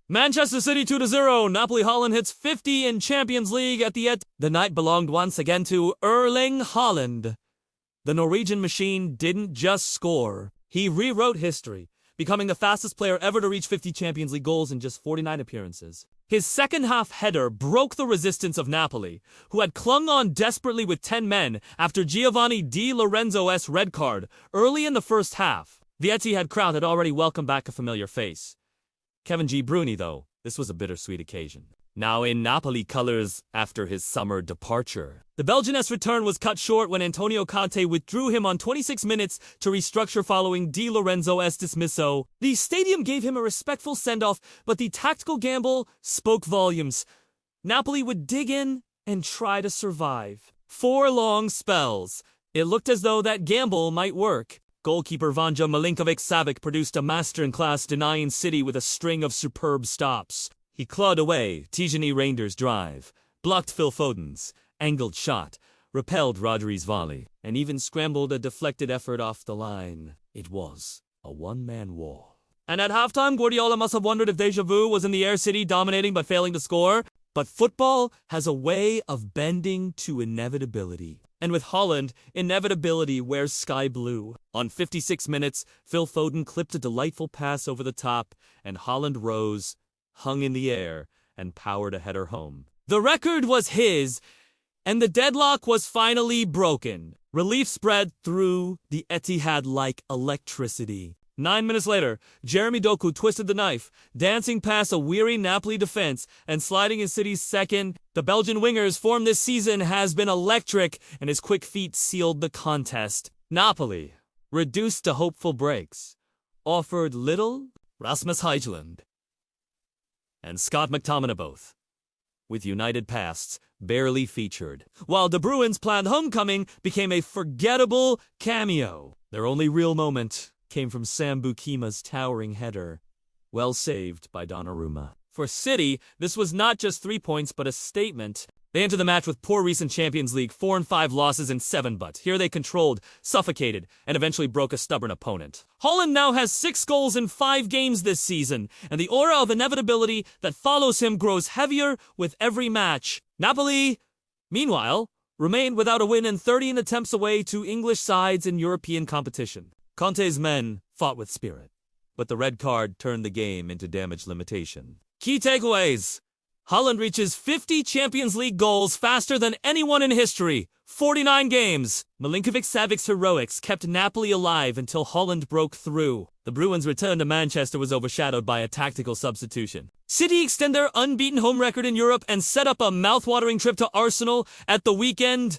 Manchester City 2-0. Napoli Haaland hits 50 in Champions League at the end. The night belonged once again to Erling Haaland. The Norwegian machine didn't just score. He rewrote history, becoming the fastest player ever to reach 50 Champions League goals in just 49 appearances. His second-half header broke the resistance of Napoli, who had clung on desperately with 10 men after Giovanni Di Lorenzo's red card early in the first half. The Etihad crowd had already welcomed back a familiar face. Kevin De Bruyne, though, this was a bittersweet occasion. Now in Napoli colors after his summer departure. The Belgian's return was cut short when Antonio Conte withdrew him on 26 minutes to restructure following Di Lorenzo's dismissal. The stadium gave him a respectful send-off, but the tactical gamble spoke volumes. Napoli would dig in and try to survive. 4 long spells. It looked as though that gamble might work. Goalkeeper Vanja Milinkovic-Savic produced a master-in-class denying City with a string of superb stops. He clawed away Tijani Reinders' drive, blocked Phil Foden's angled shot, repelled Rodri's volley, and even scrambled a deflected effort off the line. It was a one-man war. And at halftime, Guardiola must have wondered if déjà vu was in the air, City dominating but failing to score. But football has a way of bending to inevitability. And with Haaland, inevitability wears sky blue. On 56 minutes, Phil Foden clipped a delightful pass over the top, and Haaland rose, hung in the air, and powered a header home. The record was his, and the deadlock was finally broken. Relief spread through the Etihad like electricity. 9 minutes later, Jeremy Doku twisted the knife, dancing past a weary Napoli defense and sliding in City's second. The Belgian winger's form this season has been electric, and his quick feet sealed the contest. Napoli, reduced to hopeful breaks, offered little. Rasmus Højlund and Scott McTominay both, with united pasts, barely featured, while De Bruyne's planned homecoming became a forgettable cameo. Their only real moment came from Sam Bukima's towering header, well saved by Donnarumma. For City, this was not just 3 points but a statement. They entered the match with poor recent Champions League 4-5 losses in 7, but here they controlled, suffocated, and eventually broke a stubborn opponent. Haaland now has 6 goals in 5 games this season, and the aura of inevitability that follows him grows heavier with every match. Napoli, meanwhile, remained without a win and 13 attempts away to English sides in European competition. Conte's men fought with spirit, but the red card turned the game into damage limitation. Key takeaways. Haaland reaches 50 Champions League goals faster than anyone in history. 49 games. Milinkovic-Savic's heroics kept Napoli alive until Haaland broke through. The Bruins' return to Manchester was overshadowed by a tactical substitution. City extend their unbeaten home record in Europe and set up a mouth-watering trip to Arsenal at the weekend.